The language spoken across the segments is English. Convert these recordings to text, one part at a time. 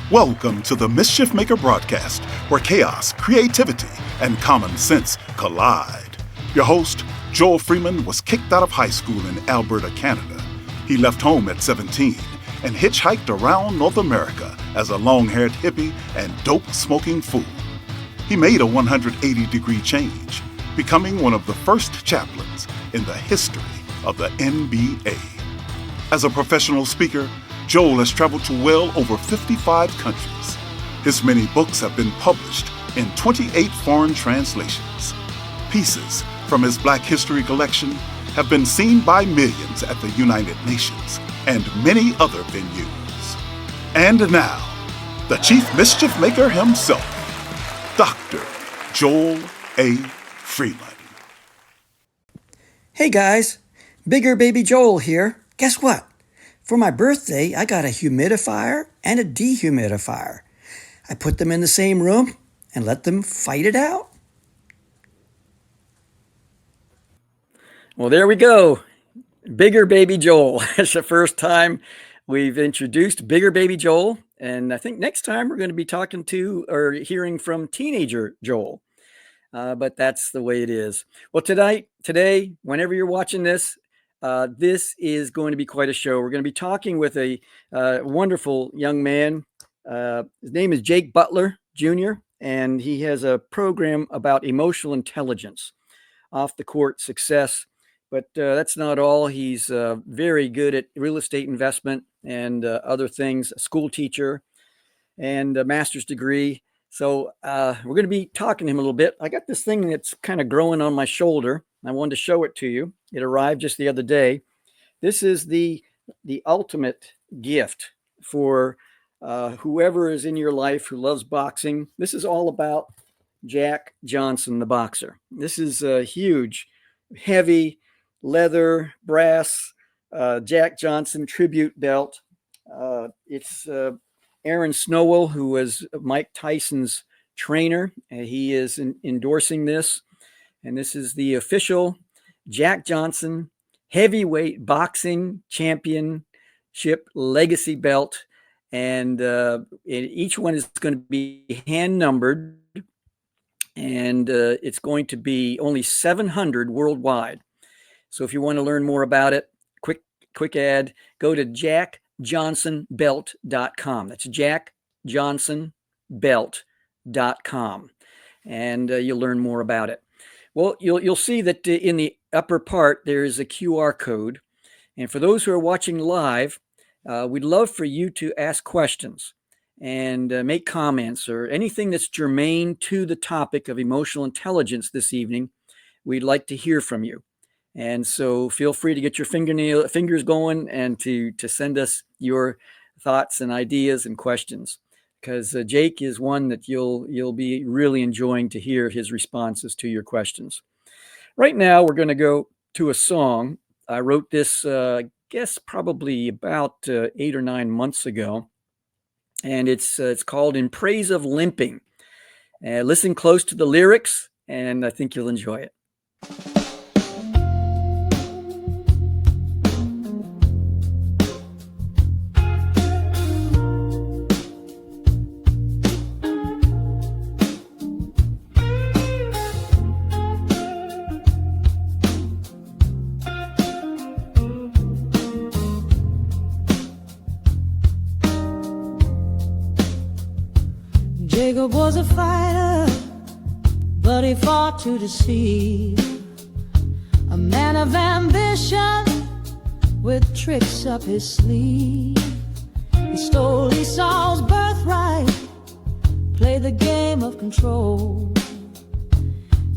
Welcome to the Mischief Maker broadcast, where chaos, creativity, and common sense collide. Your host, Joel Freeman, was kicked out of high school in Alberta, Canada. He left home at 17 and hitchhiked around North America as a long-haired hippie and dope-smoking fool. He made a 180-degree change, becoming one of the first chaplains in the history of the NBA. As a professional speaker, Joel has traveled to well over 55 countries. His many books have been published in 28 foreign translations. Pieces from his Black History collection have been seen by millions at the United Nations and many other venues. And now, the Chief Mischief Maker himself, Dr. Joel A. Freeman. Hey guys, Bigger Baby Joel here. Guess what? For my birthday, I got a humidifier and a dehumidifier. I put them in the same room and let them fight it out. Well, there we go. Bigger Baby Joel. It's the first time we've introduced Bigger Baby Joel. And I think next time we're going to be talking to or hearing from teenager Joel. But that's the way it is. Well, today, whenever you're watching this, this is going to be quite a show. We're going to be talking with a wonderful young man. His name is Jake Butler Jr., and he has a program about emotional intelligence, off the court success. But that's not all. He's very good at real estate investment and other things, a school teacher and a master's degree. So we're going to be talking to him a little bit. I got this thing that's kind of growing on my shoulder. I wanted to show it to you. It arrived just the other day. This is the ultimate gift for whoever is in your life who loves boxing. This is all about Jack Johnson, the boxer. This is a huge, heavy leather, brass Jack Johnson tribute belt. It's Aaron Snowell, who was Mike Tyson's trainer. He is endorsing this. And this is the official Jack Johnson heavyweight boxing championship legacy belt. And each one is going to be hand numbered. And it's going to be only 700 worldwide. So if you want to learn more about it, quick ad, go to jackjohnsonbelt.com. That's jackjohnsonbelt.com. And you'll learn more about it. Well, you'll see that in the upper part, there is a QR code. And for those who are watching live, we'd love for you to ask questions and make comments or anything that's germane to the topic of emotional intelligence this evening. We'd like to hear from you. And so feel free to get your fingers going and to send us your thoughts and ideas and questions, because Jake is one that you'll be really enjoying to hear his responses to your questions. Right now, we're going to go to a song. I wrote this, I guess, probably about 8 or 9 months ago, and it's called "In Praise of Limping." Listen close to the lyrics, and I think you'll enjoy it. Jacob was a fighter, but he fought to deceive. A man of ambition with tricks up his sleeve. He stole Esau's birthright, played the game of control.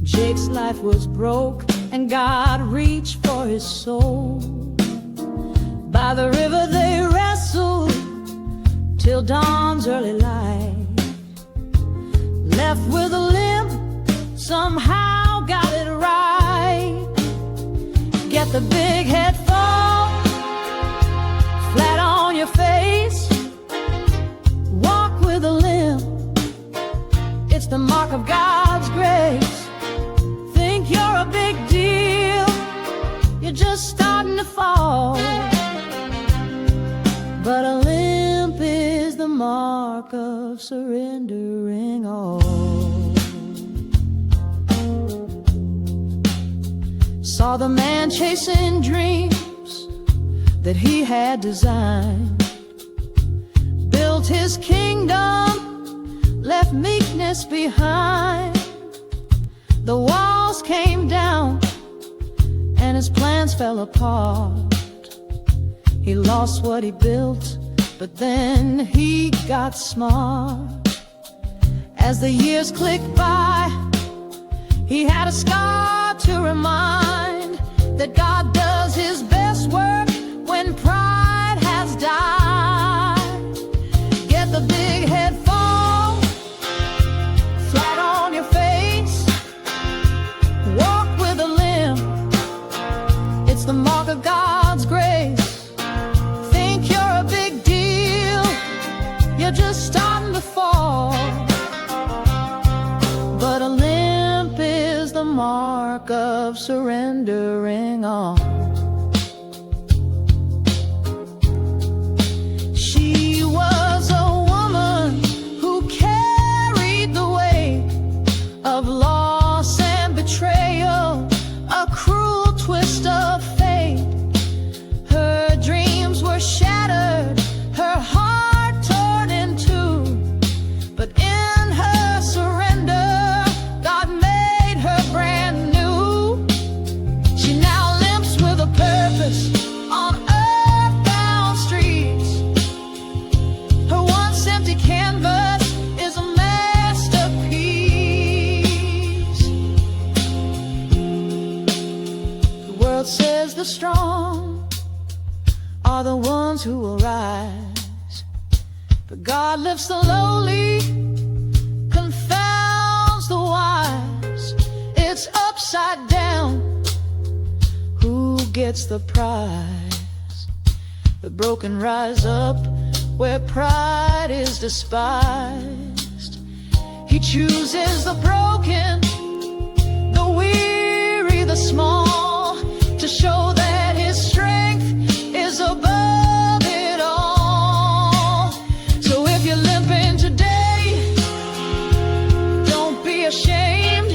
Jake's life was broke and God reached for his soul. By the river they wrestled till dawn's early light. Left with a limp, somehow got it right. Get the big head fall, flat on your face. Walk with a limp, it's the mark of God's grace. Think you're a big deal, you're just starting to fall. But a limp is the mark mark of surrendering all. Saw the man chasing dreams that he had designed, built his kingdom, left meekness behind. The walls came down and his plans fell apart. He lost what he built, but then he got smart. As the years clicked by, he had a scar to remind that God does his best work when pride has died. Get the big head fall, flat on your face, walk with a limp. It's the mark of God's grace. Think you're a big deal, you're just starting to fall. But a limp is the mark of surrendering all. She was a woman who carried the weight of loss and betrayal, a cruel twist of fate. Her dreams were shattered, her heart torn in two, but in her surrender, God made her brand new. She now limps with a purpose on earthbound streets. Her once empty canvas is a masterpiece. The world says the strong are the ones who will rise, but God lifts the lowly, confounds the wise. It's upside down, who gets the prize? The broken rise up where pride is despised. He chooses the broken, the weary, the small, to show that his strength is above it all. So if you're limping today, don't be ashamed.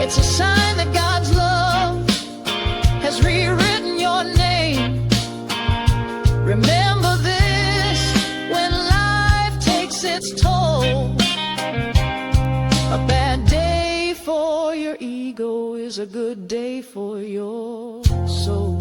It's a sign that God's love has rewritten your name. Remember this when life takes its toll. A bad day for your ego is a good day for your soul.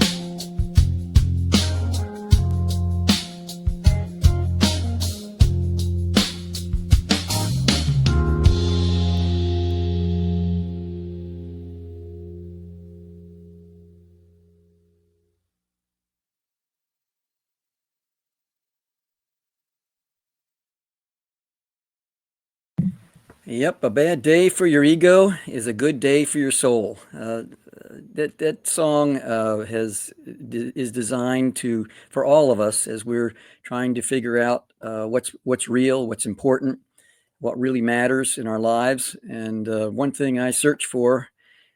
Yep, a bad day for your ego is a good day for your soul. That song is designed for all of us as we're trying to figure out what's real, what's important, what really matters in our lives. And one thing I search for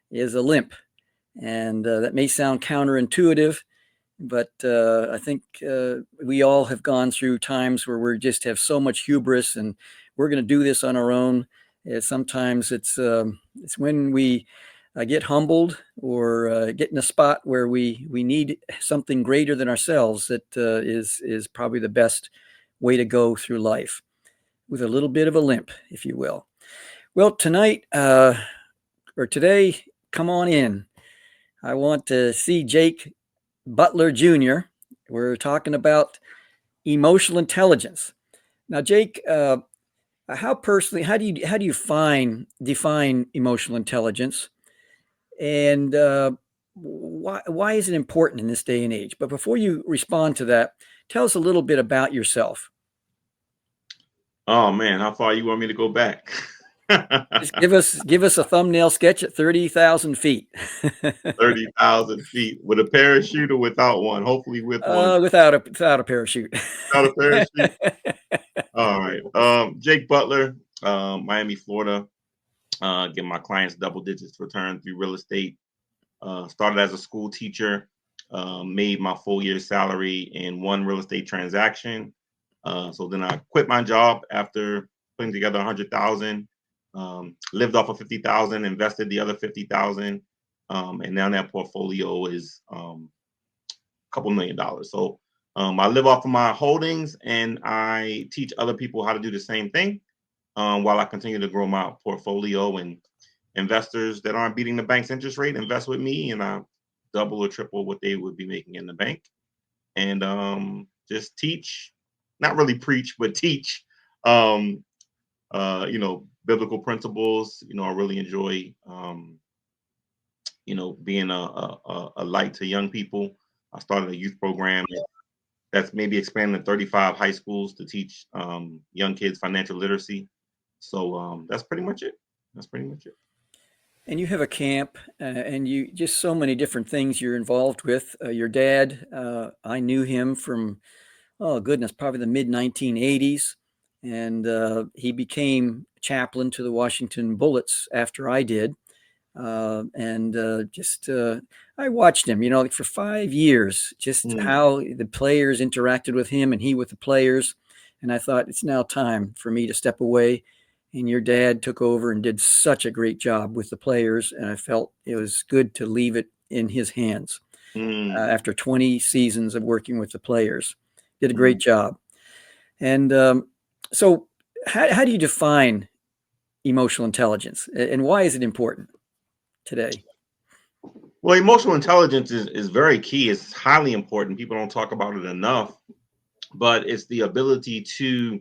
is a limp, and that may sound counterintuitive, but I think we all have gone through times where we just have so much hubris and we're going to do this on our own. Sometimes it's when we get humbled or get in a spot where we need something greater than ourselves that is probably the best way to go through life, with a little bit of a limp, if you will. Well, tonight or today, come on in. I want to see Jake Butler Jr. We're talking about emotional intelligence. Now, Jake, how do you define emotional intelligence, and why is it important in this day and age? But before you respond to that, tell us a little bit about yourself. Oh man, how far you want me to go back? Just give us a thumbnail sketch at 30,000 feet. 30,000 feet with a parachute or without one? Hopefully with one. Without a parachute. Without a parachute. All right. Jake Butler, Miami, Florida. Get my clients double digits return through real estate. Started as a school teacher. Made my full year salary in one real estate transaction. So then I quit my job after putting together 100,000, lived off of 50,000, invested the other 50,000. And now that portfolio is a couple $1 million. So I live off of my holdings, and I teach other people how to do the same thing while I continue to grow my portfolio. And investors that aren't beating the bank's interest rate invest with me, and I double or triple what they would be making in the bank. And just teach, not really preach, but teach, biblical principles. I really enjoy, being a light to young people. I started a youth program that's maybe expanding to 35 high schools to teach young kids financial literacy. So that's pretty much it. And you have a camp, and you just so many different things you're involved with. Your dad, I knew him from, oh goodness, probably the mid 1980s, and he became chaplain to the Washington Bullets after I did. I watched him, for 5 years, just how the players interacted with him and he with the players. And I thought, it's now time for me to step away. And your dad took over and did such a great job with the players. And I felt it was good to leave it in his hands after 20 seasons of working with the players. Did a great job. And so how do you define emotional intelligence, and why is it important today? Well, emotional intelligence is very key. It's highly important. People don't talk about it enough, but it's the ability to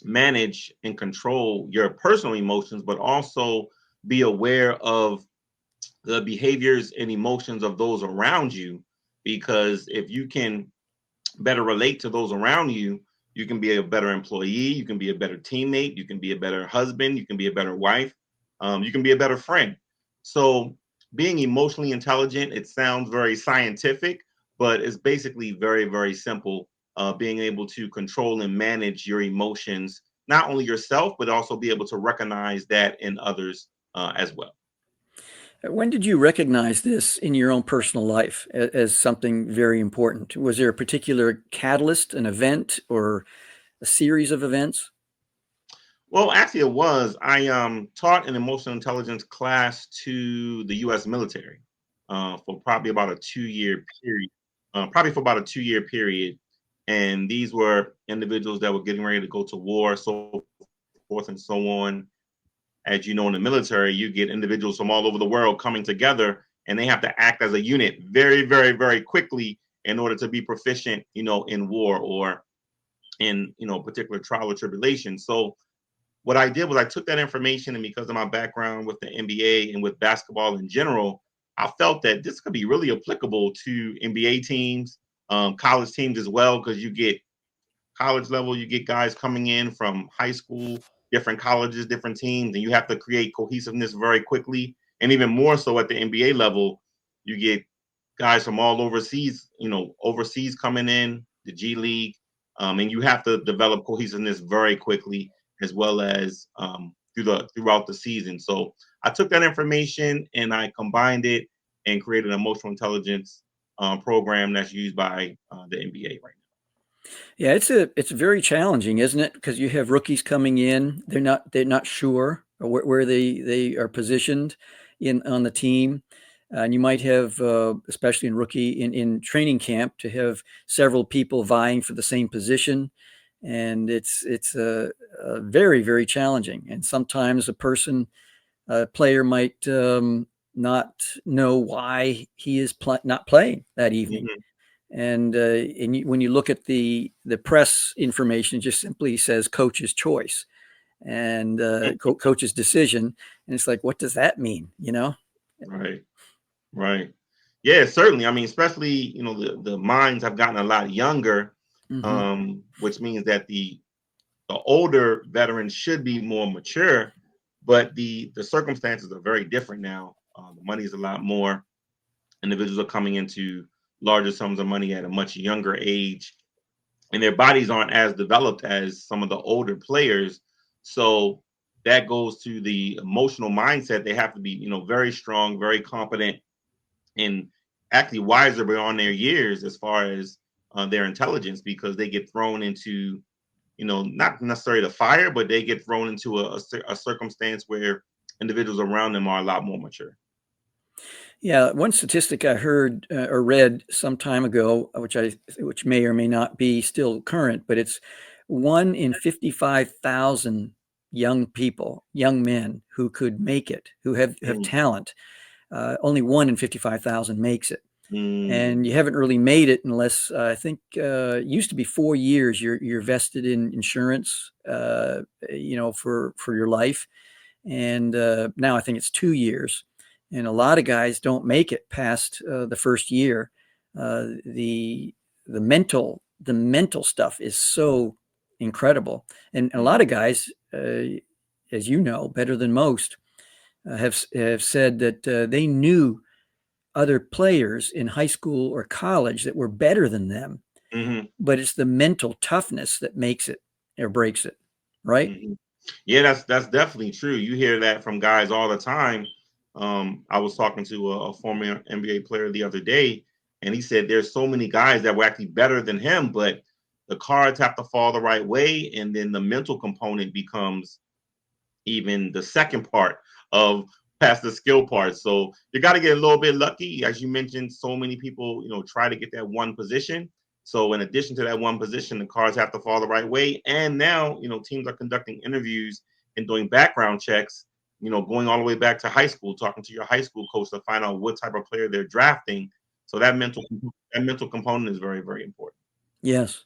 manage and control your personal emotions, but also be aware of the behaviors and emotions of those around you. Because if you can better relate to those around you, you can be a better employee, you can be a better teammate, you can be a better husband, you can be a better wife, you can be a better friend. So being emotionally intelligent, it sounds very scientific, but it's basically very, very simple. Being able to control and manage your emotions, not only yourself, but also be able to recognize that in others as well. When did you recognize this in your own personal life as something very important? Was there a particular catalyst, an event, or a series of events? Well, actually, it was. I taught an emotional intelligence class to the U.S. military for probably about a 2-year period. And these were individuals that were getting ready to go to war, so forth and so on. As you know, in the military, you get individuals from all over the world coming together, and they have to act as a unit very, very, very quickly in order to be proficient, in war or in, particular trial or tribulation. So what I did was I took that information, and because of my background with the NBA and with basketball in general, I felt that this could be really applicable to NBA teams, college teams as well, because you get college level, you get guys coming in from high school, different colleges, different teams, and you have to create cohesiveness very quickly. And even more so at the NBA level, you get guys from all overseas, overseas coming in, the G League, and you have to develop cohesiveness very quickly, as well as throughout the season. So I took that information and I combined it and created an emotional intelligence program that's used by the NBA right now. Yeah, it's very challenging, isn't it? Because you have rookies coming in, they're not sure where they are positioned on the team. And you might have, especially in rookie in training camp, to have several people vying for the same position, and it's very, very challenging. And sometimes a player might not know why he is not playing that evening. Mm-hmm. And when you look at the press information, it just simply says coach's choice and coach's decision, and it's like, what does that mean? Right. Yeah, certainly. I mean, especially, the minds have gotten a lot younger, Mm-hmm. which means that the older veterans should be more mature, but the circumstances are very different now. The money is a lot more. Individuals are coming into larger sums of money at a much younger age, and their bodies aren't as developed as some of the older players. So that goes to the emotional mindset. They have to be, very strong, very competent, and actually wiser beyond their years as far as their intelligence, because they get thrown into not necessarily the fire, but they get thrown into a circumstance where individuals around them are a lot more mature. Yeah, one statistic I heard or read some time ago, which may or may not be still current, but it's 1 in 55,000 young people, young men who could make it, who have talent. Only 1 in 55,000 makes it. And you haven't really made it unless I think it used to be 4 years. You're vested in insurance, for your life, and now I think it's 2 years. And a lot of guys don't make it past the first year. The mental stuff is so incredible, and a lot of guys, as you know, better than most, have said that they knew other players in high school or college that were better than them, but it's the mental toughness that makes it or breaks it, right? Yeah, that's definitely true. You hear that from guys all the time. I was talking to a former NBA player the other day, and he said there's so many guys that were actually better than him, but the cards have to fall the right way, and then the mental component becomes even the second part of past the skill part. So you got to get a little bit lucky. As you mentioned, so many people, try to get that one position. So in addition to that one position, the cards have to fall the right way. And now, teams are conducting interviews and doing background checks, going all the way back to high school, talking to your high school coach to find out what type of player they're drafting. So that mental component is very, very important. Yes.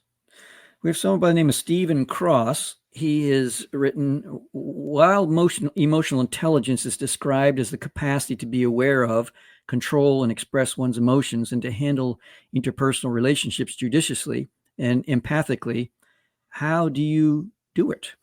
We have someone by the name of Stephen Cross. He has written, while emotional intelligence is described as the capacity to be aware of, control, and express one's emotions, and to handle interpersonal relationships judiciously and empathically, how do you do it?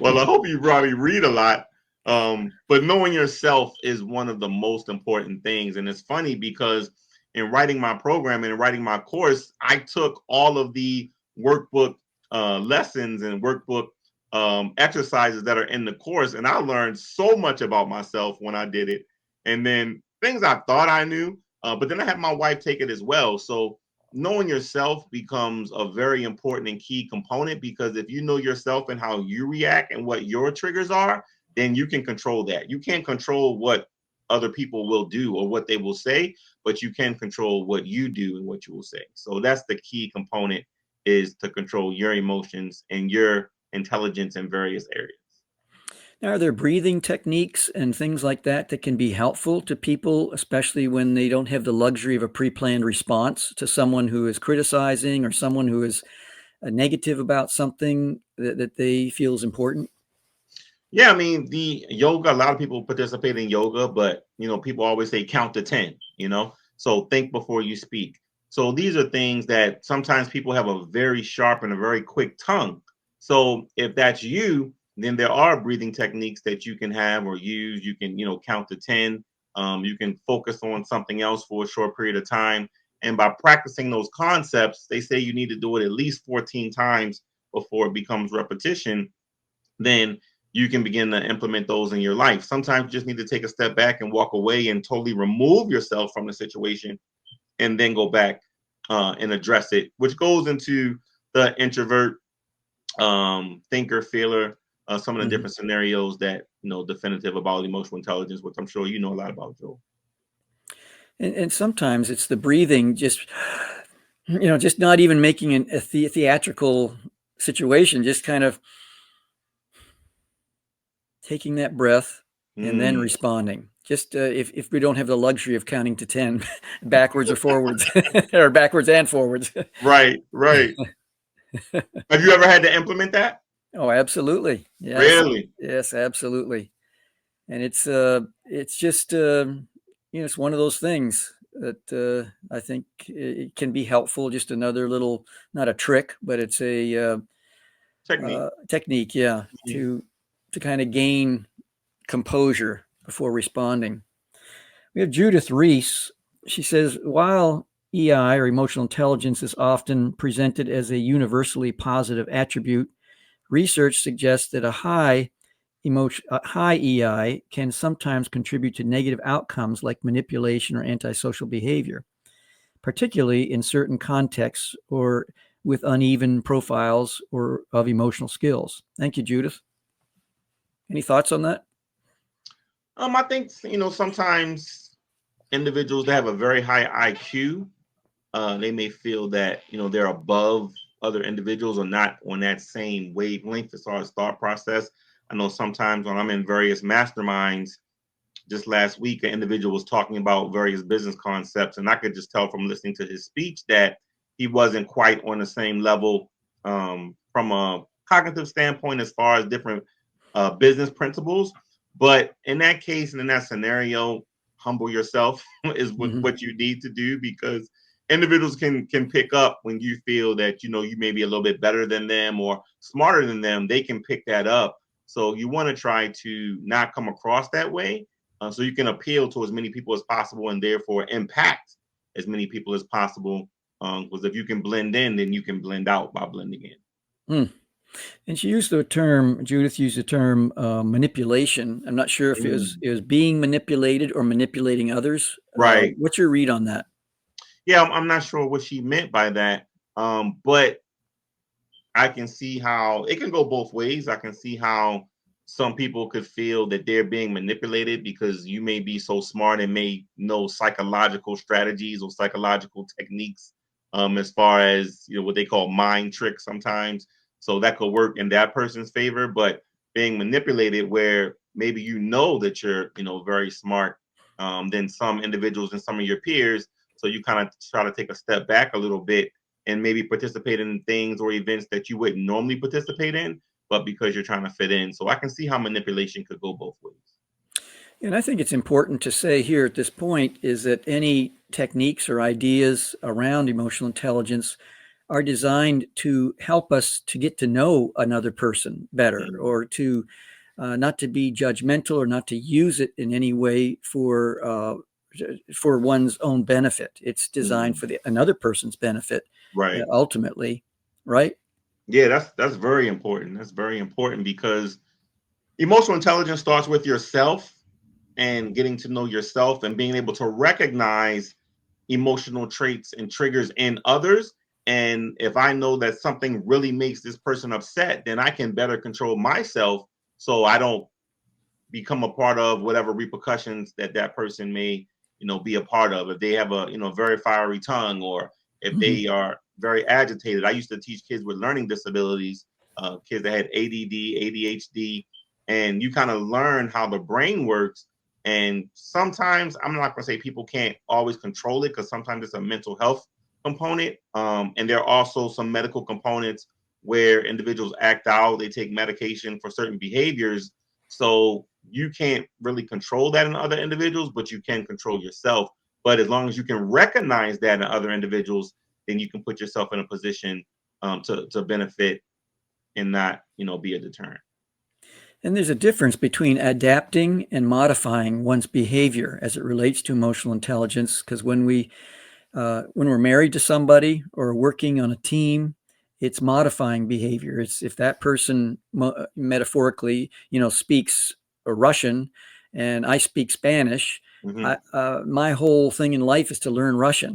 Well, I hope you probably read a lot. But knowing yourself is one of the most important things. And it's funny because in writing my program and writing my course, I took all of the workbook lessons and workbook exercises that are in the course, and I learned so much about myself when I did it. And then things I thought I knew, but then I had my wife take it as well. So knowing yourself becomes a very important and key component, because if you know yourself and how you react and what your triggers are, then you can control that. You can't control what other people will do or what they will say, but you can control what you do and what you will say. So that's the key component, is to control your emotions and your intelligence in various areas. Now, are there breathing techniques and things like that that can be helpful to people, especially when they don't have the luxury of a pre-planned response to someone who is criticizing or someone who is negative about something that they feel is important? Yeah, I mean, the yoga, a lot of people participate in yoga, but, people always say count to 10, so think before you speak. So these are things that sometimes people have a very sharp and a very quick tongue. So if that's you, then there are breathing techniques that you can have or use. You can, count to 10. You can focus on something else for a short period of time. And by practicing those concepts, they say you need to do it at least 14 times before it becomes repetition. Then you can begin to implement those in your life. Sometimes you just need to take a step back and walk away and totally remove yourself from the situation, and then go back and address it, which goes into the introvert, thinker, feeler, some of the different scenarios that, definitive about emotional intelligence, which I'm sure you know a lot about, Joel. And sometimes it's the breathing, just not even making a theatrical situation, just kind of taking that breath and then responding. Just if we don't have the luxury of counting to 10 backwards or forwards or backwards and forwards. Right. Have you ever had to implement that? Oh, absolutely. Yes. Really? Yes, absolutely. And it's just, it's one of those things that I think it can be helpful. Just another little, not a trick, but it's a technique. Yeah. To kind of gain composure before responding. We have Judith Reese. She says, while EI or emotional intelligence is often presented as a universally positive attribute, research suggests that a high EI can sometimes contribute to negative outcomes like manipulation or antisocial behavior, particularly in certain contexts or with uneven profiles or of emotional skills. Thank you, Judith. Any thoughts on that? I think, sometimes individuals that have a very high IQ, they may feel that, they're above other individuals or not on that same wavelength as far as thought process. I know sometimes when I'm in various masterminds, just last week, an individual was talking about various business concepts, and I could just tell from listening to his speech that he wasn't quite on the same level from a cognitive standpoint as far as different business principles. But in that case and in that scenario, humble yourself is what you need to do, because individuals can pick up when you feel that, you may be a little bit better than them or smarter than them. They can pick that up. So you want to try to not come across that way. So you can appeal to as many people as possible and therefore impact as many people as possible. Because if you can blend in, then you can blend out by blending in. And she used the term, Judith used the term manipulation. I'm not sure if it was being manipulated or manipulating others. Right. What's your read on that? Yeah, I'm not sure what she meant by that. But I can see how it can go both ways. I can see how some people could feel that they're being manipulated because you may be so smart and may know psychological strategies or psychological techniques as far as what they call mind tricks sometimes. So that could work in that person's favor, but being manipulated where maybe that you're very smart than some individuals and some of your peers. So you kind of try to take a step back a little bit and maybe participate in things or events that you wouldn't normally participate in, but because you're trying to fit in. So I can see how manipulation could go both ways. And I think it's important to say here at this point is that any techniques or ideas around emotional intelligence are designed to help us to get to know another person better, or to not to be judgmental or not to use it in any way for one's own benefit. It's designed for another person's benefit, right? Ultimately, right? Yeah, that's very important. That's very important because emotional intelligence starts with yourself and getting to know yourself and being able to recognize emotional traits and triggers in others. And if I know that something really makes this person upset, then I can better control myself so I don't become a part of whatever repercussions that person may, be a part of. If they have a, very fiery tongue, or if they are very agitated. I used to teach kids with learning disabilities, kids that had ADD, ADHD, and you kind of learn how the brain works. And sometimes, I'm not going to say people can't always control it, because sometimes it's a mental health component. And there are also some medical components where individuals act out, they take medication for certain behaviors. So you can't really control that in other individuals, but you can control yourself. But as long as you can recognize that in other individuals, then you can put yourself in a position to benefit and not, be a deterrent. And there's a difference between adapting and modifying one's behavior as it relates to emotional intelligence. Because when we're married to somebody or working on a team, it's modifying behavior. It's if that person metaphorically, speaks Russian and I speak Spanish. My whole thing in life is to learn Russian,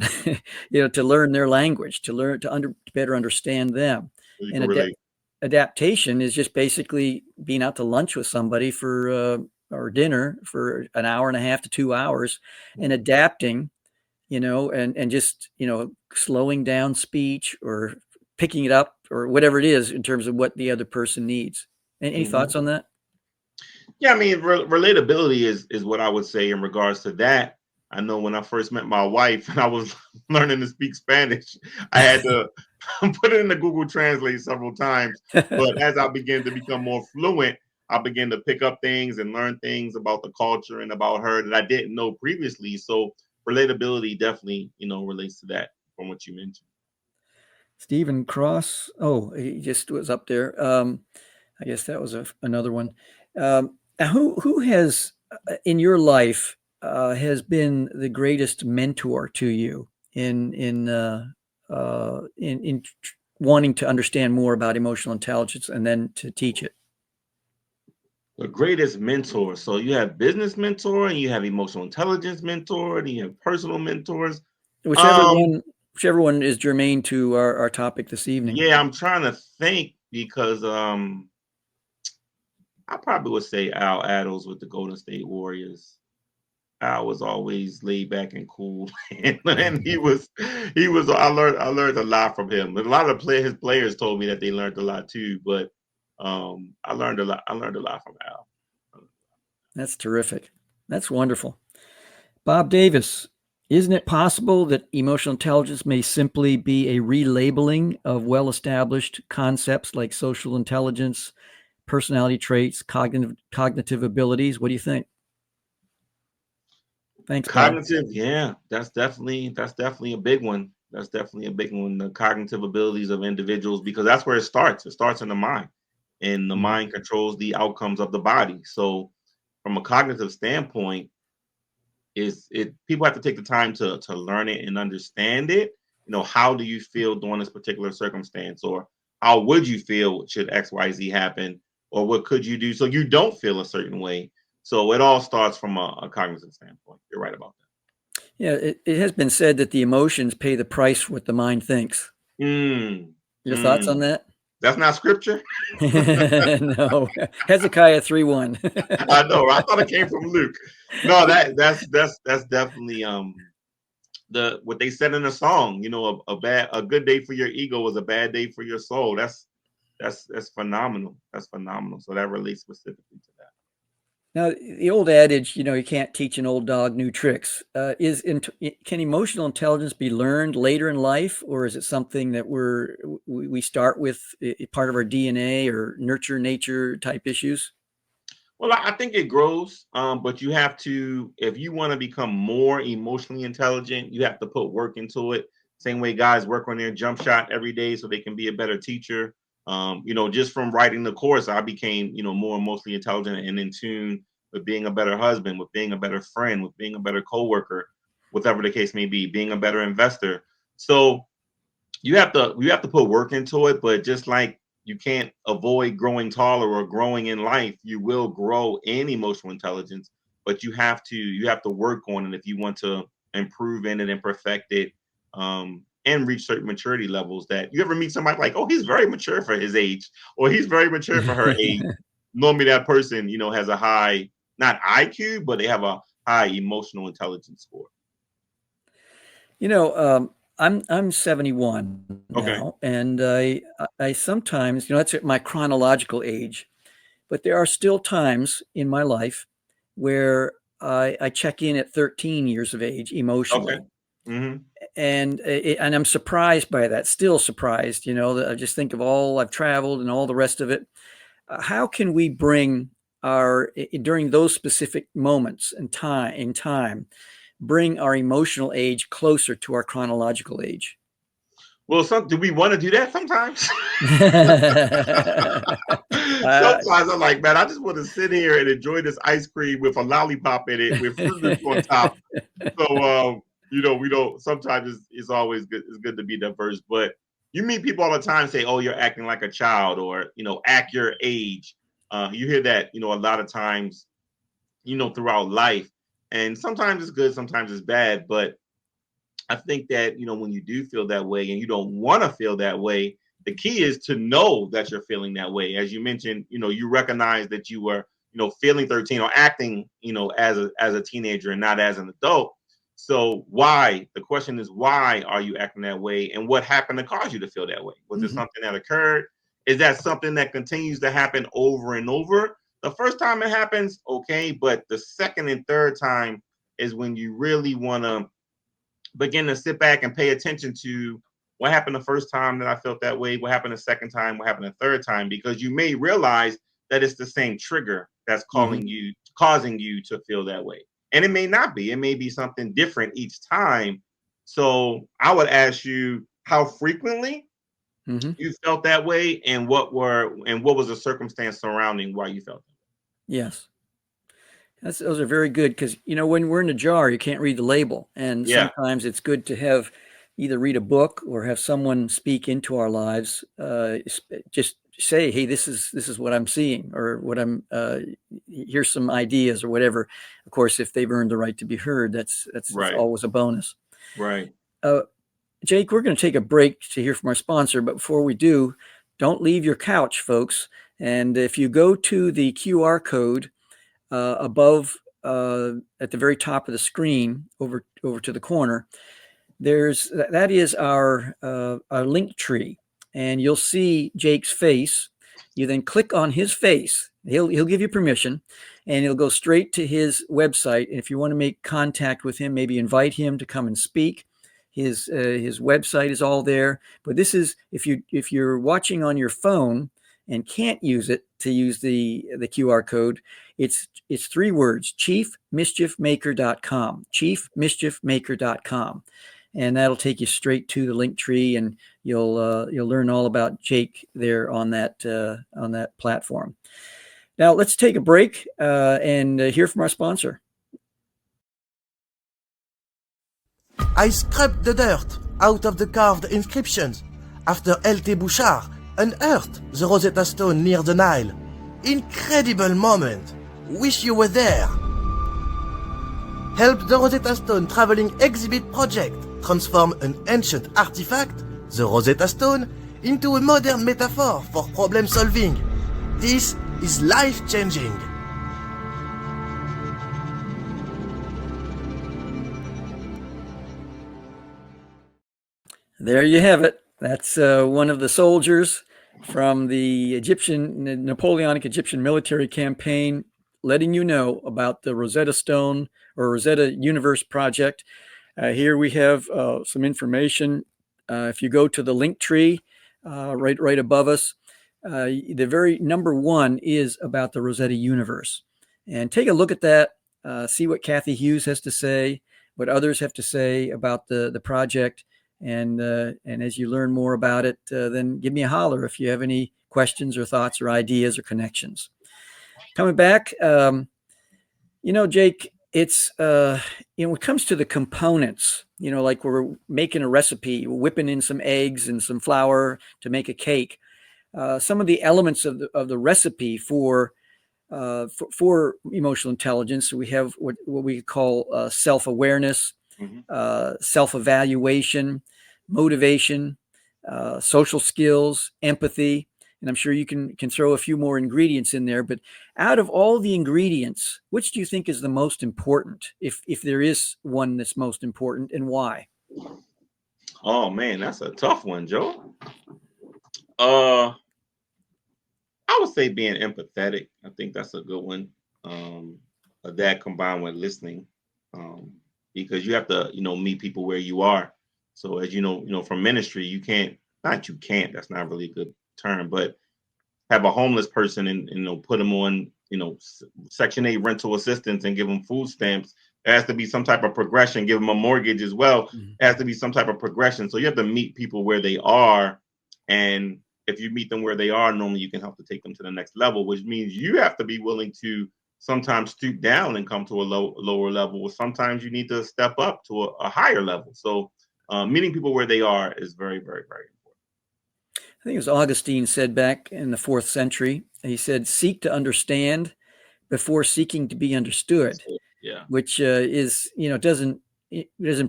to learn their language, to better understand them. And adaptation is just basically being out to lunch with somebody or dinner for an hour and a half to 2 hours, and adapting, and just, slowing down speech or picking it up or whatever it is in terms of what the other person needs. Any thoughts on that? Yeah, I mean, relatability is what I would say in regards to that. I know when I first met my wife and I was learning to speak Spanish, I had to put it in the Google Translate several times. But as I began to become more fluent, I began to pick up things and learn things about the culture and about her that I didn't know previously. So relatability definitely, relates to that from what you mentioned. Stephen Cross. Oh, he just was up there. I guess that was another one. Who has in your life has been the greatest mentor to you in wanting to understand more about emotional intelligence and then to teach it? The greatest mentor. So you have business mentor and you have emotional intelligence mentor and you have personal mentors. Whichever one whichever one is germane to our topic this evening. Yeah, I'm trying to think because I probably would say Al Addles with the Golden State Warriors. Al was always laid back and cool, and he was. I learned a lot from him. And a lot of his players told me that they learned a lot too. But I learned a lot. I learned a lot from Al. That's terrific. That's wonderful. Bob Davis, isn't it possible that emotional intelligence may simply be a relabeling of well-established concepts like social intelligence, personality traits, cognitive abilities? What do you think? Thanks, Bob. Cognitive, yeah, that's definitely a big one. That's definitely a big one. The cognitive abilities of individuals, because that's where it starts. It starts in the mind, and the mind controls the outcomes of the body. So, from a cognitive standpoint, people have to take the time to learn it and understand it. How do you feel during this particular circumstance, or how would you feel should XYZ happen, or what could you do so you don't feel a certain way? So it all starts from a cognitive standpoint. You're right about that. Yeah, it has been said that the emotions pay the price for what the mind thinks. Mm, Your thoughts on that? That's not scripture. No, Hezekiah 3:1. I know. I thought it came from Luke. No, that's definitely what they said in the song. A good day for your ego is a bad day for your soul. That's phenomenal. That's phenomenal. So that relates specifically to that. Now, the old adage, you can't teach an old dog new tricks. Can emotional intelligence be learned later in life, or is it something that we start with part of our DNA or nurture nature type issues? Well, I think it grows, but you have to, if you want to become more emotionally intelligent, you have to put work into it. Same way guys work on their jump shot every day so they can be a better teacher. Just from writing the course, I became, more emotionally intelligent and in tune with being a better husband, with being a better friend, with being a better coworker, whatever the case may be, being a better investor. So you have to put work into it, but just like you can't avoid growing taller or growing in life, you will grow in emotional intelligence, but you have to work on it if you want to improve in it and perfect it, and reach certain maturity levels. That you ever meet somebody like, oh, he's very mature for his age, or he's very mature for her age. Normally that person, has a high, not IQ, but they have a high emotional intelligence score. I'm 71 now, Okay. and I sometimes, that's at my chronological age, but there are still times in my life where I check in at 13 years of age emotionally. Okay. Mm-hmm. And I'm surprised by that, still surprised, that I just think of all I've traveled and all the rest of it. How can we bring during those specific moments in time, bring our emotional age closer to our chronological age? Well, do we want to do that sometimes? Sometimes I'm like, man, I just want to sit here and enjoy this ice cream with a lollipop in it with Fruit Loops on top. So, we don't. Sometimes it's always good. It's good to be diverse, but you meet people all the time say, "Oh, you're acting like a child," or act your age. You hear that, a lot of times, throughout life, and sometimes it's good, sometimes it's bad, but I think that, when you do feel that way and you don't want to feel that way, the key is to know that you're feeling that way. As you mentioned, you recognize that you were, feeling 13 or acting, as a teenager and not as an adult. So why? The question is, why are you acting that way? And what happened to cause you to feel that way? Was it something that occurred? Is that something that continues to happen over and over? The first time it happens, okay, but the second and third time is when you really want to begin to sit back and pay attention to what happened the first time that I felt that way, what happened the second time, what happened the third time, because you may realize that it's the same trigger that's causing you to feel that way. And it may not be. It may be something different each time. So I would ask you how frequently you felt that way, and what was the circumstance surrounding why you felt that way. Yes. Those are very good because, when we're in a jar, you can't read the label. And sometimes it's good to have either read a book or have someone speak into our lives. Just say, hey, this is what I'm seeing, or what here's some ideas or whatever. Of course, if they've earned the right to be heard, that's Right. always a bonus. Right. Jake, we're going to take a break to hear from our sponsor. But before we do, don't leave your couch, folks. And if you go to the QR code above at the very top of the screen over to the corner, that is our link tree, and you'll see Jake's face. You then click on his face. He'll give you permission, and it'll go straight to his website. And if you want to make contact with him, maybe invite him to come and speak. His website is all there. But this is if you're watching on your phone and can't use it to use the QR code, it's 3 words: chiefmischiefmaker.com. chiefmischiefmaker.com. And that'll take you straight to the link tree, and you'll learn all about Jake there on that platform. Now let's take a break and hear from our sponsor. I scraped the dirt out of the carved inscriptions after L.T. Bouchard unearthed the Rosetta Stone near the Nile. Incredible moment. Wish you were there. Help the Rosetta Stone Traveling Exhibit Project transform an ancient artifact, the Rosetta Stone, into a modern metaphor for problem solving. This is life-changing. There you have it. That's one of the soldiers from the Napoleonic Egyptian military campaign, letting you know about the Rosetta Stone or Rosetta Universe project. Here we have some information. If you go to the link tree right above us, the very number 1 is about the Rosetta Universe. And take a look at that, see what Kathy Hughes has to say, what others have to say about the project. And as you learn more about it, then give me a holler if you have any questions or thoughts or ideas or connections. Coming back, Jake, it's, when it comes to the components, like we're making a recipe, whipping in some eggs and some flour to make a cake. Some of the elements of the recipe for emotional intelligence, we have what we call self-awareness, self-evaluation, motivation, social skills, empathy, and I'm sure you can throw a few more ingredients in there. But out of all the ingredients, which do you think is the most important, if there is one that's most important, and why? Oh man, that's a tough one, Joe. I would say being empathetic. I think that's a good one. That combined with listening, because you have to, meet people where you are. So as you know, from ministry, that's not really a good term, but have a homeless person and put them on, Section 8 rental assistance and give them food stamps. There has to be some type of progression. Give them a mortgage as well. There has to be some type of progression. So you have to meet people where they are, and if you meet them where they are, normally you can help to take them to the next level, which means you have to be willing to sometimes stoop down and come to a lower level. Sometimes you need to step up to a higher level. So meeting people where they are is very, very, very important. I think it was Augustine said back in the 4th century, he said, seek to understand before seeking to be understood. Yeah. Which doesn't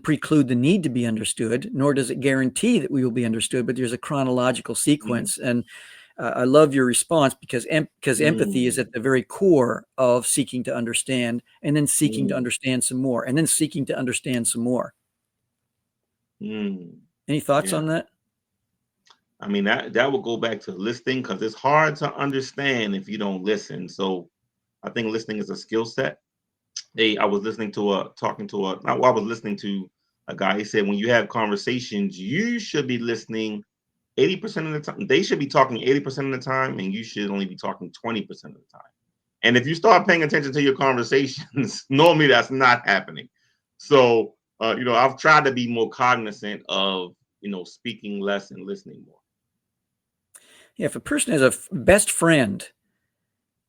preclude the need to be understood, nor does it guarantee that we will be understood, but there's a chronological sequence. And I love your response because empathy is at the very core of seeking to understand, and then seeking to understand some more, and then seeking to understand some more. Any thoughts on that? I mean, that will go back to listening, because it's hard to understand if you don't listen. So I think listening is a skill set. I was listening to a guy. He said, when you have conversations, you should be listening 80% of the time. They should be talking 80% of the time, and you should only be talking 20% of the time. And if you start paying attention to your conversations, normally that's not happening. So, I've tried to be more cognizant of, speaking less and listening more. Yeah, if a person has a best friend,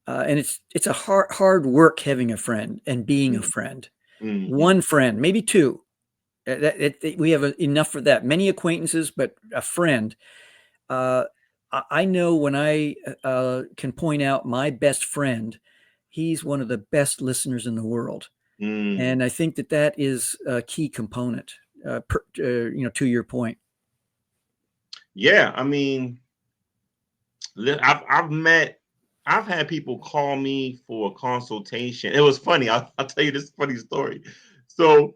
and it's a hard work having a friend and being a friend. One friend, maybe 2. We have enough for that. Many acquaintances, but a friend. I know when I can point out my best friend, he's one of the best listeners in the world. And I think that is a key component. to your point? Yeah, I mean, I've had people call me for a consultation. It was funny. I'll tell you this funny story. So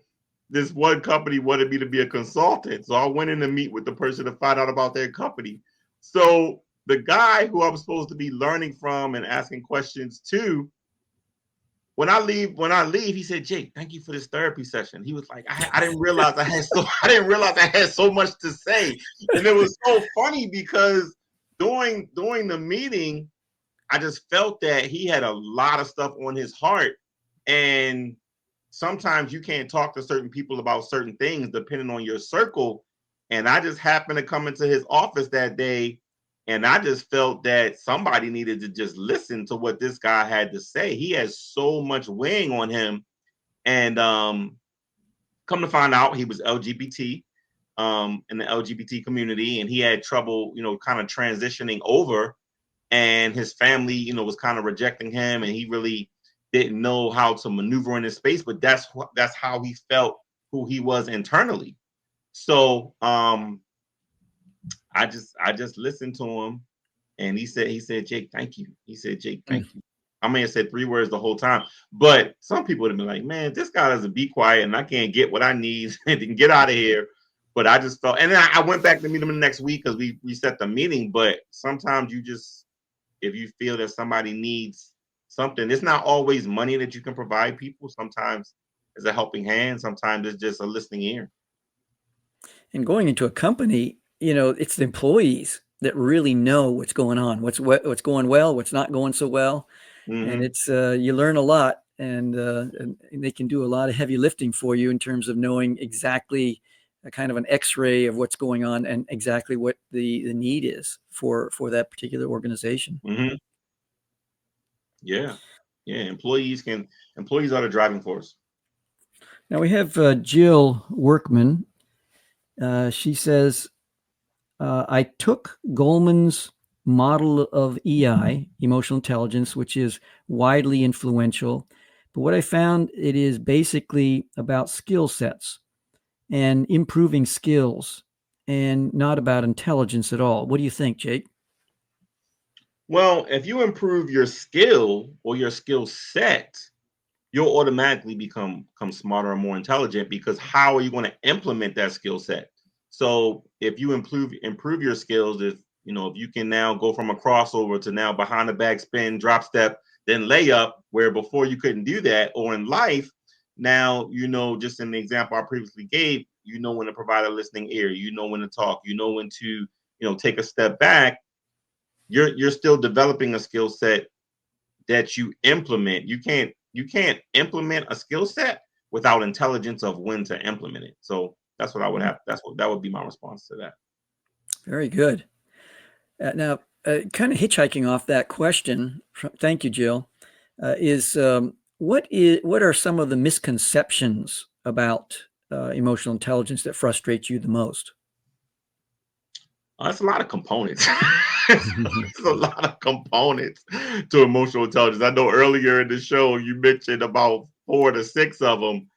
this one company wanted me to be a consultant. So I went in to meet with the person to find out about their company. So the guy who I was supposed to be learning from and asking questions to, when I leave, he said, "Jake, thank you for this therapy session." He was like, I didn't realize I had so much to say. And it was so funny because during the meeting, I just felt that he had a lot of stuff on his heart. And sometimes you can't talk to certain people about certain things depending on your circle. And I just happened to come into his office that day, and I just felt that somebody needed to just listen to what this guy had to say. He has so much weighing on him. And come to find out, he was LGBT in the LGBT community, and he had trouble, kind of transitioning over. And his family, was kind of rejecting him, and he really didn't know how to maneuver in his space. But that's how he felt, who he was internally. So I just listened to him, and he said, "Jake, thank you." He said, "Jake, thank you." I may have said 3 words the whole time, but some people would have been like, "Man, this guy doesn't be quiet, and I can't get what I need and get out of here." But I just felt, and then I went back to meet him the next week because we set the meeting. But sometimes if you feel that somebody needs something, it's not always money that you can provide people. Sometimes it's a helping hand. Sometimes it's just a listening ear. And going into a company, it's the employees that really know what's going on, what's going well, what's not going so well. Mm-hmm. And it's you learn a lot, and they can do a lot of heavy lifting for you in terms of knowing exactly a kind of an X-ray of what's going on and exactly what the need is for that particular organization. Mm-hmm. Yeah. Employees are the driving force. Now we have Jill Workman. She says, I took Goleman's model of EI, emotional intelligence, which is widely influential. But what I found, it is basically about skill sets and improving skills and not about intelligence at all. What do you think, Jake? Well, if you improve your skill or your skill set, you'll automatically become smarter and more intelligent, because how are you going to implement that skill set? So if you improve your skills, if you can now go from a crossover to now behind the back spin, drop step, then layup, where before you couldn't do that, or in life, now, just in the example I previously gave, when to provide a listening ear, when to talk, when to, take a step back. You're still developing a skill set that you implement. You can't implement a skill set without intelligence of when to implement it. So that's what I would have. That would be my response to that. Very good. Now, kind of hitchhiking off that question. Thank you, Jill. What are some of the misconceptions about emotional intelligence that frustrate you the most? It's a lot of components. It's a lot of components to emotional intelligence. I know earlier in the show you mentioned about 4 to 6 of them,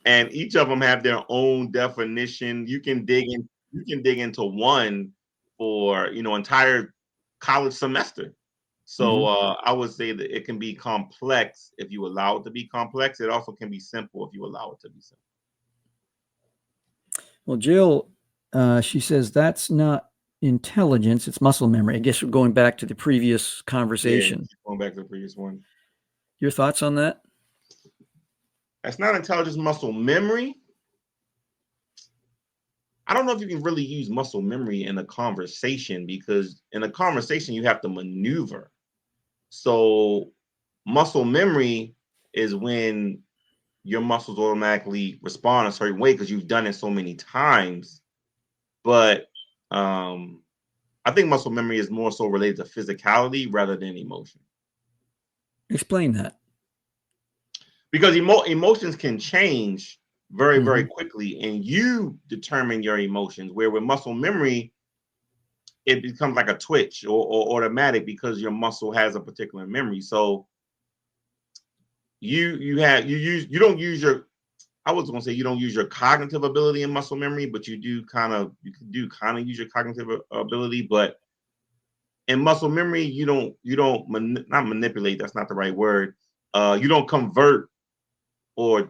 and each of them have their own definition. You can dig into one for entire college semester. So I would say that it can be complex if you allow it to be complex. It also can be simple if you allow it to be simple. Well, Jill, she says that's not intelligence, it's muscle memory. I guess we're going back to the previous conversation. Yeah, going back to the previous one. Your thoughts on that? That's not intelligence, muscle memory. I don't know if you can really use muscle memory in a conversation, because in a conversation you have to maneuver. So muscle memory is when your muscles automatically respond a certain way because you've done it so many times. But I think muscle memory is more so related to physicality rather than emotion. Explain that. Because emotions can change very, very quickly, and you determine your emotions, where with muscle memory, it becomes like a twitch or automatic because your muscle has a particular memory. So you don't use your, I was going to say you don't use your cognitive ability in muscle memory, but you do kind of use your cognitive ability. But in muscle memory, you don't not manipulate. That's not the right word. You don't convert or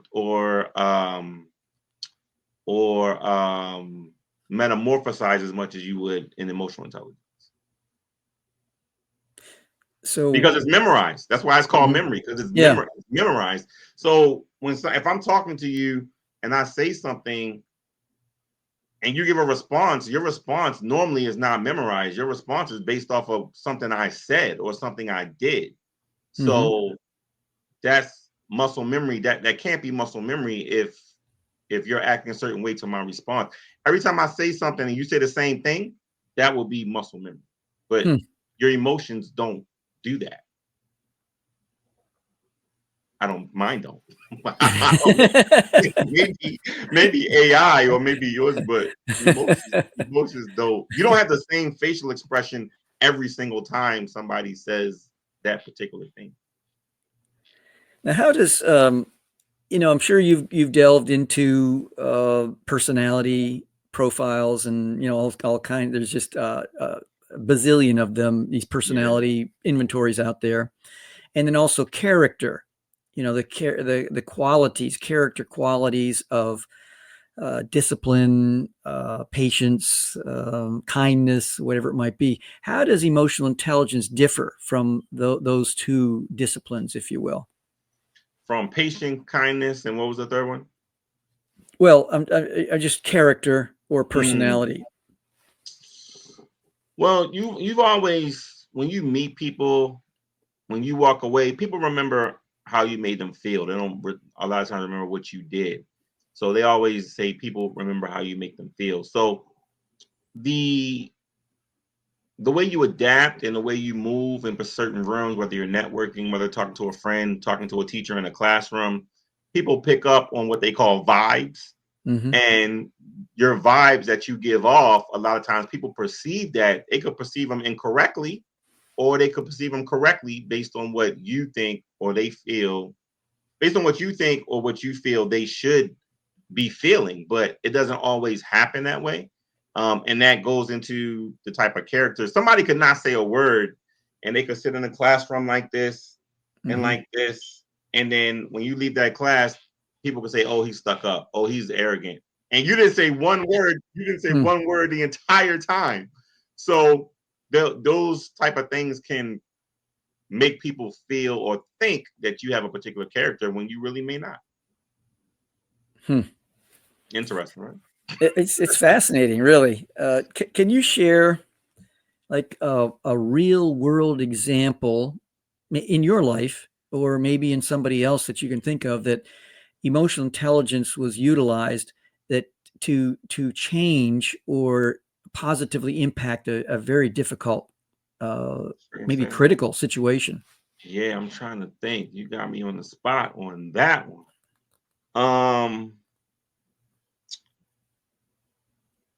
metamorphosize as much as you would in emotional intelligence. So because it's memorized. That's why it's called memory, because it's memorized. So if I'm talking to you and I say something and you give a response, your response normally is not memorized. Your response is based off of something I said or something I did. So that's muscle memory. That can't be muscle memory if you're acting a certain way to my response. Every time I say something and you say the same thing, that will be muscle memory. But your emotions don't do that. Mine don't. maybe AI or maybe yours, but emotions don't. You don't have the same facial expression every single time somebody says that particular thing. Now, how does I'm sure you've delved into personality profiles and all kinds. There's just a bazillion of them. These personality inventories out there, and then also character. The qualities, character qualities of discipline, patience, kindness, whatever it might be. How does emotional intelligence differ from those two disciplines, if you will? From patience, kindness, and what was the third one? Well, I just character or personality. Well, you've always, when you meet people, when you walk away, people remember how you made them feel. They don't a lot of times remember what you did. So they always say people remember how you make them feel. So the way you adapt and the way you move in certain rooms, whether you're networking, whether talking to a friend, talking to a teacher in a classroom, people pick up on what they call vibes. And your vibes that you give off, a lot of times people perceive that. They could perceive them incorrectly, or they could perceive them correctly based on what you think or they feel, based on what you think or what you feel they should be feeling. But it doesn't always happen that way. And that goes into the type of character. Somebody could not say a word and they could sit in a classroom like this and like this. And then when you leave that class, people could say, oh, he's stuck up. Oh, he's arrogant. And you didn't say one word. You didn't say one word the entire time. So those type of things can make people feel or think that you have a particular character when you really may not. Interesting, right? It's fascinating, really. Can you share like a real world example in your life, or maybe in somebody else that you can think of, that emotional intelligence was utilized that to change or positively impact a very difficult, maybe critical situation? Yeah, I'm trying to think. You got me on the spot on that one.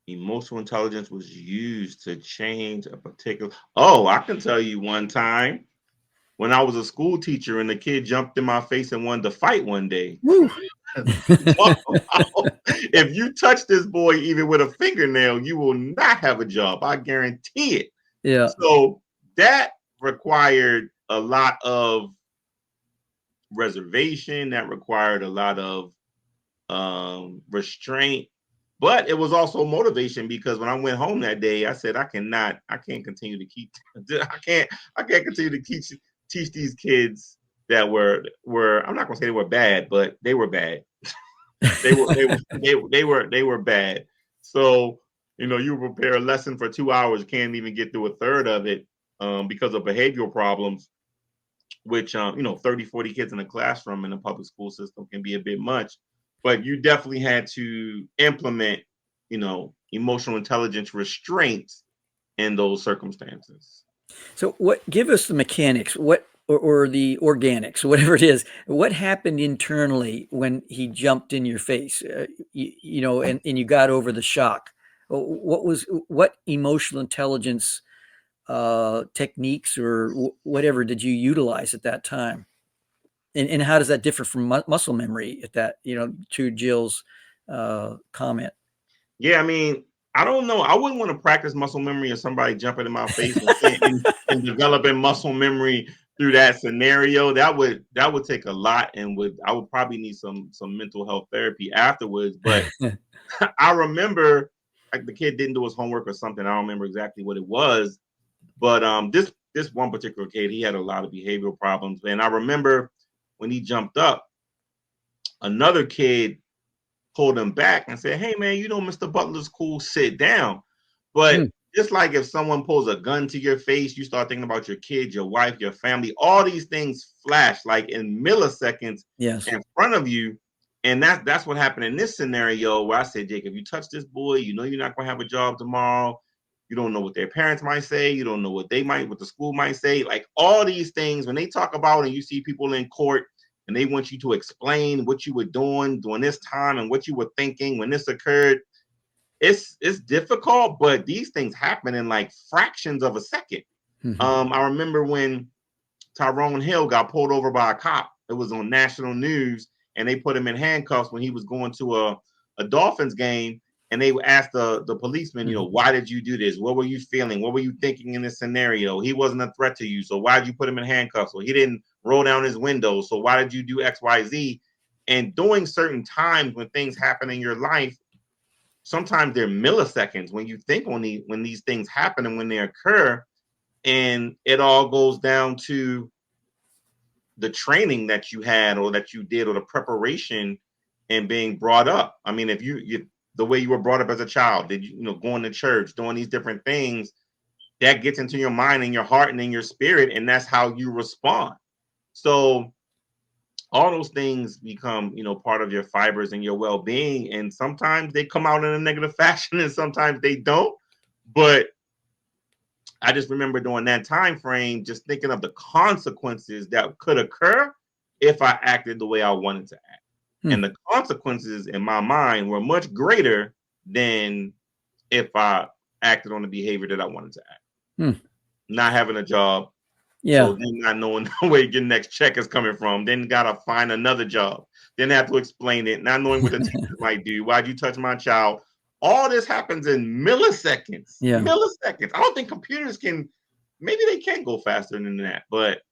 Emotional intelligence was used to change a particular. Oh, I can tell you one time when I was a school teacher and the kid jumped in my face and wanted to fight one day. If you touch this boy even with a fingernail, you will not have a job. I guarantee it. Yeah. So that required a lot of reservation. That required a lot of restraint. But it was also motivation, because when I went home that day, I said, I can't continue to teach these kids that were I'm not gonna say they were bad, but they were bad. they were bad. So, you prepare a lesson for 2 hours, can't even get through a third of it because of behavioral problems, which 30, 40 kids in a classroom in a public school system can be a bit much. But you definitely had to implement, emotional intelligence restraints in those circumstances. So give us the mechanics, or the organics, whatever it is, what happened internally when he jumped in your face, and you got over the shock? What emotional intelligence techniques or whatever did you utilize at that time? And how does that differ from muscle memory at that, to Jill's comment? Yeah, I mean, I don't know. I wouldn't want to practice muscle memory of somebody jumping in my face and developing muscle memory through that scenario. That would take a lot, and I would probably need some mental health therapy afterwards. But I remember, like, the kid didn't do his homework or something. I don't remember exactly what it was, but this one particular kid, he had a lot of behavioral problems, and I remember when he jumped up, another kid pulled him back and said, "Hey man, Mr. Butler's cool, sit down." But just like if someone pulls a gun to your face, you start thinking about your kids, your wife, your family. All these things flash like in milliseconds in front of you. And that's what happened in this scenario where I said, Jake, if you touch this boy, you're not going to have a job tomorrow. You don't know what their parents might say. You don't know what the school might say. Like all these things, when they talk about and you see people in court and they want you to explain what you were doing during this time and what you were thinking when this occurred, it's difficult, but these things happen in like fractions of a second. I remember when Tyrone Hill got pulled over by a cop. It was on national news, and they put him in handcuffs when he was going to a Dolphins game. And they asked the policeman, why did you do this? What were you feeling? What were you thinking in this scenario? He wasn't a threat to you, so why did you put him in handcuffs? Well, he didn't roll down his window, so why did you do X, Y, Z? And during certain times when things happen in your life, sometimes they're milliseconds when you think when these things happen and when they occur, and it all goes down to the training that you had or that you did or the preparation and being brought up. I mean, if you the way you were brought up as a child, did going to church, doing these different things, that gets into your mind and your heart and in your spirit, and that's how you respond. So all those things become, part of your fibers and your well-being. And sometimes they come out in a negative fashion and sometimes they don't. But I just remember during that time frame, just thinking of the consequences that could occur if I acted the way I wanted to act. And the consequences in my mind were much greater than if I acted on the behavior that I wanted to act. Not having a job. Yeah. So then not knowing where your next check is coming from, then gotta find another job, then have to explain it, not knowing what the teacher might do. Why'd you touch my child? All this happens in milliseconds. Yeah. Milliseconds. I don't think computers maybe they can go faster than that, but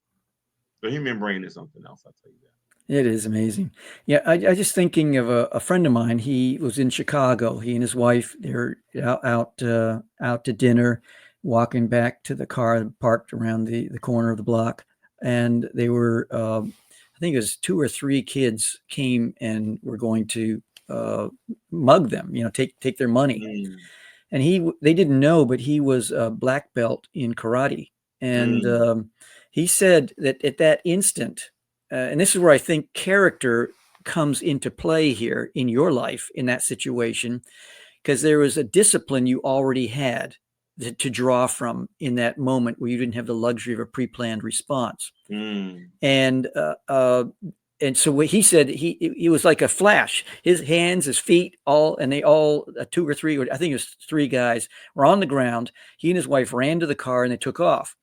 the human brain is something else, I'll tell you that. It is amazing. Yeah, I just thinking of a friend of mine. He was in Chicago. He and his wife, they're out to dinner, walking back to the car parked around the corner of the block. And they were, I think it was 2 or 3 kids came and were going to mug them, take their money. And they didn't know, but he was a black belt in karate. And he said that at that instant, and this is where I think character comes into play here in your life in that situation, because there was a discipline you already had to draw from in that moment where you didn't have the luxury of a pre-planned response. And so what he said, he was like a flash. His hands, his feet, they all 2 or 3, or I think it was 3 guys were on the ground. He and his wife ran to the car and they took off.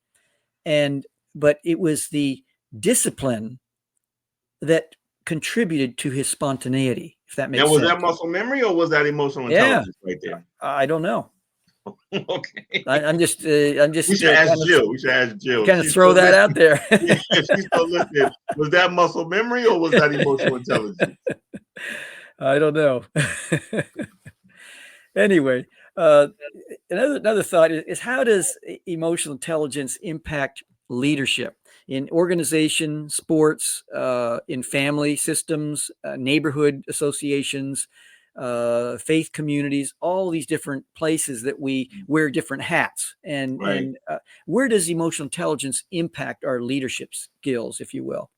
But it was the discipline that contributed to his spontaneity, if that makes sense. Now, was that muscle memory or was that emotional intelligence right there? I don't know. Okay. I'm just. We should ask Jill. We should ask Jill. Kind of throw that out there. Yeah, she's still listening. Was that muscle memory or was that emotional intelligence? I don't know. Anyway, another thought is how does emotional intelligence impact leadership in organization, sports, in family systems, neighborhood associations, faith communities, all these different places that we wear different hats. And where does emotional intelligence impact our leadership skills, if you will?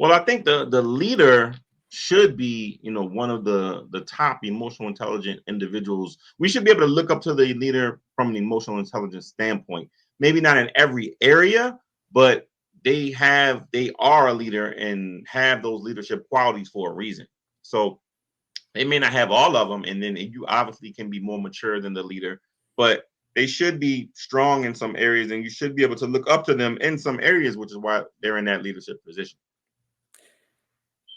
Well, I think the leader should be, one of the top emotional intelligent individuals. We should be able to look up to the leader from an emotional intelligence standpoint. Maybe not in every area, but they are a leader and have those leadership qualities for a reason. So they may not have all of them, and then you obviously can be more mature than the leader, but they should be strong in some areas, and you should be able to look up to them in some areas, which is why they're in that leadership position.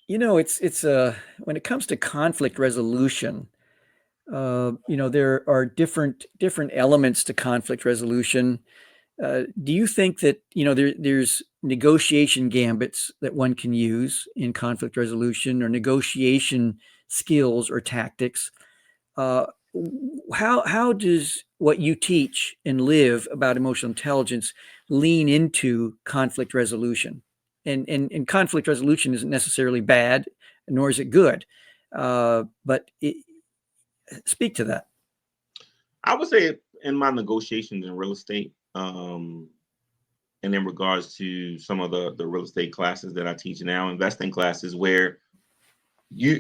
It's when it comes to conflict resolution, there are different elements to conflict resolution. Do you think that there's negotiation gambits that one can use in conflict resolution, or negotiation skills or tactics? Uh, how does what you teach and live about emotional intelligence lean into conflict resolution? And conflict resolution isn't necessarily bad, nor is it good. Speak to that. I would say in my negotiations in real estate, and in regards to some of the real estate classes that I teach now, investing classes, where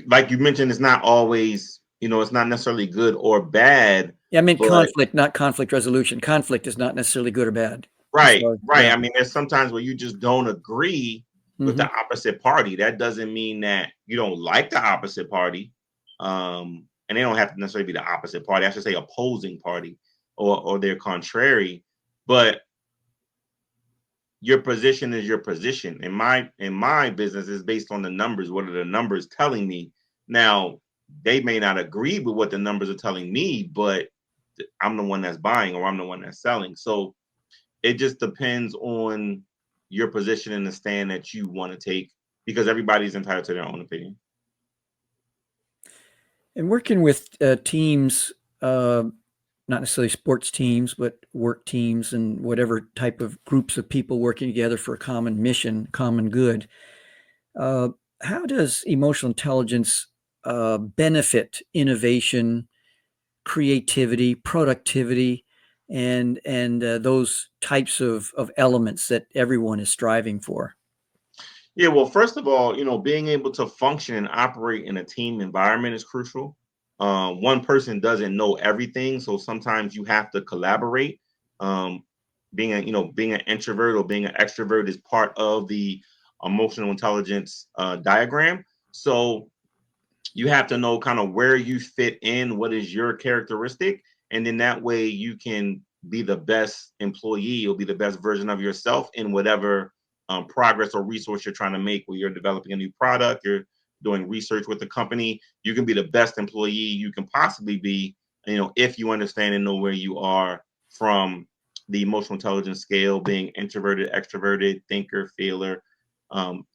like you mentioned, it's not always, it's not necessarily good or bad. Yeah, I meant but conflict, not conflict resolution. Conflict is not necessarily good or bad. right, So, right. yeah. I mean, there's sometimes where you just don't agree with the opposite party. That doesn't mean that you don't like the opposite party. And they don't have to necessarily be the opposite party. I should say opposing party, or they're contrary. But your position is your position. In my business is based on the numbers. What are the numbers telling me? Now, they may not agree with what the numbers are telling me, but I'm the one that's buying, or I'm the one that's selling. So it just depends on your position and the stand that you want to take, because everybody's entitled to their own opinion. And working with teams, not necessarily sports teams, but work teams and whatever type of groups of people working together for a common mission, common good. How does emotional intelligence benefit innovation, creativity, productivity, and those types of elements that everyone is striving for? Yeah, well, first of all, being able to function and operate in a team environment is crucial. One person doesn't know everything, so sometimes you have to collaborate. Um, being an introvert or being an extrovert is part of the emotional intelligence diagram. So you have to know kind of where you fit in, what is your characteristic, and then that way you can be the best employee or be the best version of yourself in whatever progress or resource you're trying to make. Where you're developing a new product, you're doing research with the company, you can be the best employee you can possibly be, if you understand and know where you are from the emotional intelligence scale, being introverted, extroverted, thinker, feeler,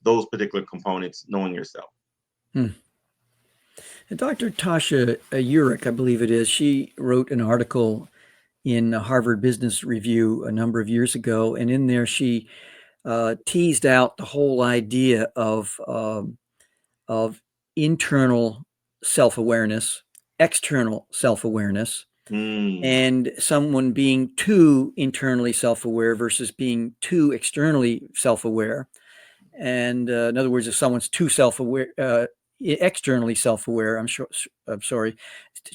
those particular components, knowing yourself. And Dr. Tasha Urich, I believe it is, she wrote an article in Harvard Business Review a number of years ago, and in there she teased out the whole idea of internal self-awareness, external self-awareness, and someone being too internally self-aware versus being too externally self-aware. And in other words, if someone's too self-aware, externally self-aware, I'm sorry,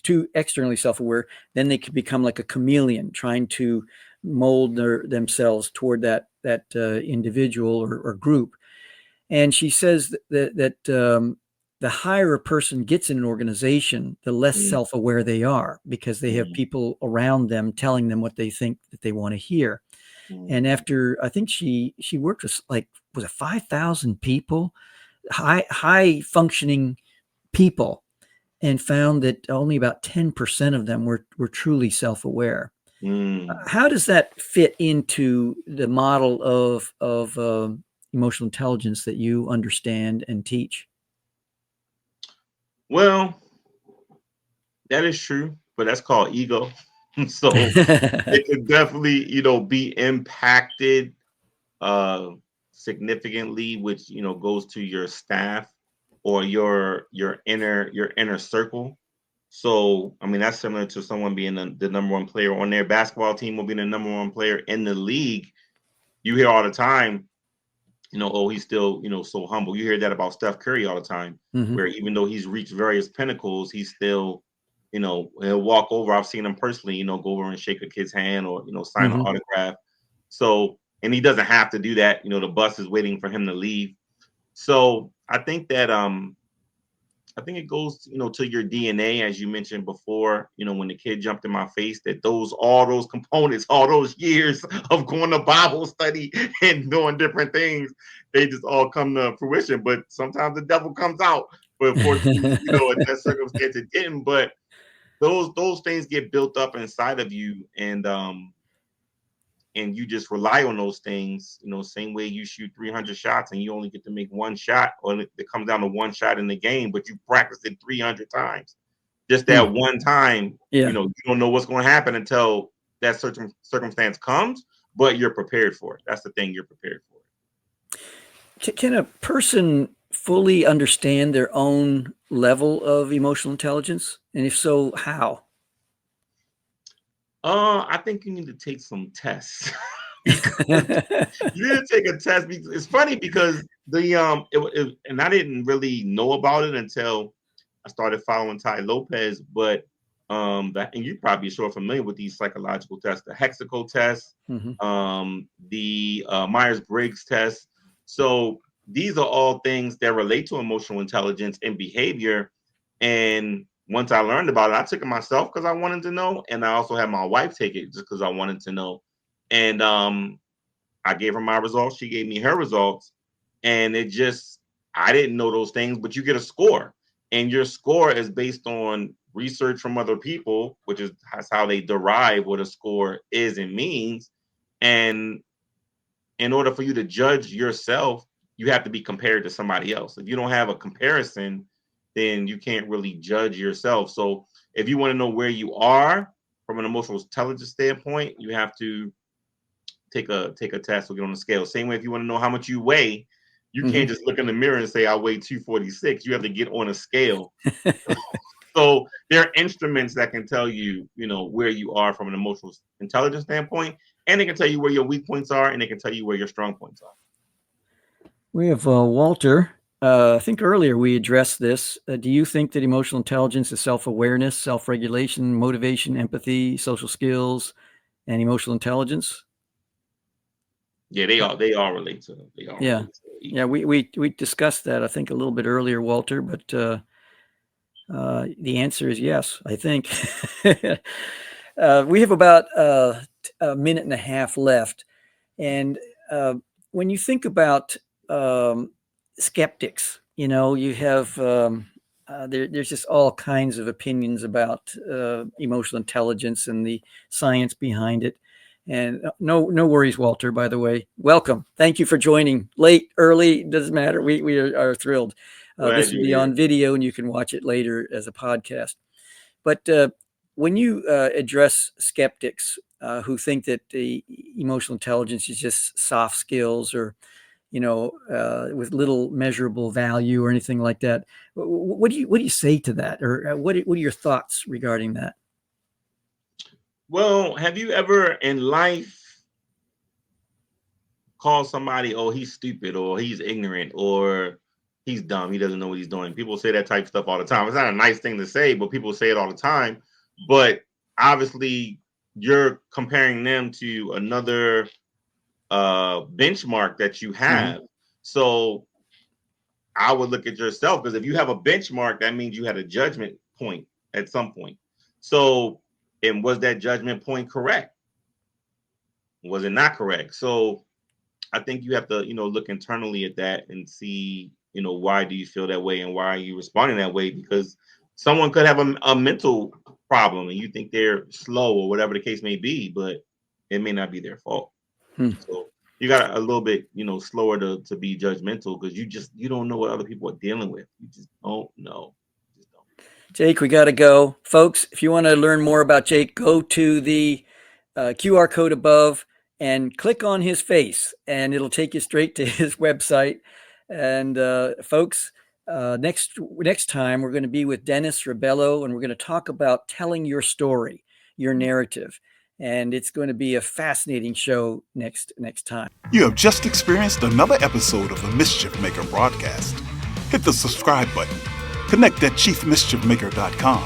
too externally self-aware, then they could become like a chameleon, trying to mold themselves toward that individual or group. And she says that the higher a person gets in an organization, the less self-aware they are, because they have people around them telling them what they think that they want to hear. And after, I think she worked with was it 5,000 people, high functioning people, and found that only about 10% of them were truly self-aware. How does that fit into the model of emotional intelligence that you understand and teach? Well, that is true, but that's called ego. So it could definitely, be impacted significantly, which goes to your staff or your inner circle. So I mean, that's similar to someone being the number one player on their basketball team or being the number one player in the league. You hear all the time, oh, he's still, so humble. You hear that about Steph Curry all the time, where even though he's reached various pinnacles, he's still, he'll walk over. I've seen him personally, go over and shake a kid's hand or, sign an autograph. So, and he doesn't have to do that. The bus is waiting for him to leave. So I think that I think it goes, to your DNA, as you mentioned before, when the kid jumped in my face, that all those components, all those years of going to Bible study and doing different things, they just all come to fruition. But sometimes the devil comes out. But unfortunately, in that circumstance, it didn't. But those things get built up inside of you, and you just rely on those things, same way you shoot 300 shots and you only get to make one shot, or it comes down to one shot in the game, but you practiced it 300 times. Just that one time, Yeah. You don't know what's going to happen until that certain circumstance comes, but you're prepared for it. That's the thing, you're prepared for it. Can a person fully understand their own level of emotional intelligence? And if so, how? I think you need to take some tests. You need to take a test. It's funny because and I didn't really know about it until I started following Ty Lopez. But and you probably sure familiar with these psychological tests, the Hexaco test, the Myers-Briggs test. So these are all things that relate to emotional intelligence and behavior. And once I learned about it, I took it myself because I wanted to know. And I also had my wife take it just because I wanted to know. And I gave her my results. She gave me her results. And I didn't know those things, but you get a score. And your score is based on research from other people, which is how they derive what a score is and means. And in order for you to judge yourself, you have to be compared to somebody else. If you don't have a comparison, then you can't really judge yourself. So if you want to know where you are from an emotional intelligence standpoint, you have to take a test or get on the scale. Same way, if you want to know how much you weigh, you can't just look in the mirror and say, I weigh 246. You have to get on a scale. So there are instruments that can tell you, where you are from an emotional intelligence standpoint, and they can tell you where your weak points are, and they can tell you where your strong points are. We have Walter. I think earlier we addressed this. Do you think that emotional intelligence is self-awareness, self-regulation, motivation, empathy, social skills, and emotional intelligence? Yeah, they all relate to them. Yeah, we discussed that, I think, a little bit earlier, Walter, but the answer is yes, I think. We have about a minute and a half left. And when you think about skeptics, you have there's just all kinds of opinions about emotional intelligence and the science behind it. And no worries, Walter, by the way. Welcome. Thank you for joining. Late, early, doesn't matter. We are thrilled. This will be on video and you can watch it later as a podcast. But when you address skeptics who think that the emotional intelligence is just soft skills or with little measurable value or anything like that, what do you say to that, or what are your thoughts regarding that? Well, have you ever in life called somebody, oh, he's stupid, or he's ignorant, or he's dumb, he doesn't know what he's doing? People say that type of stuff all the time. It's not a nice thing to say, but people say it all the time. But obviously, you're comparing them to another benchmark that you have. So I would look at yourself, because if you have a benchmark, that means you had a judgment point at some point. So, and was that judgment point correct? Was it not correct? So I think you have to, look internally at that and see, why do you feel that way and why are you responding that way? Because someone could have a mental problem and you think they're slow or whatever the case may be, but it may not be their fault. So you got a little bit, slower to be judgmental, because you don't know what other people are dealing with. You just don't know. Jake, we got to go. Folks, if you want to learn more about Jake, go to the QR code above and click on his face, and it'll take you straight to his website. And folks, next time we're going to be with Dennis Rebello, and we're going to talk about telling your story, your narrative. And it's going to be a fascinating show next time. You have just experienced another episode of the Mischief Maker broadcast. Hit the subscribe button. Connect at chiefmischiefmaker.com.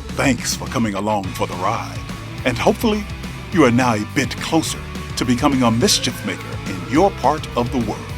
Thanks for coming along for the ride. And hopefully, you are now a bit closer to becoming a mischief maker in your part of the world.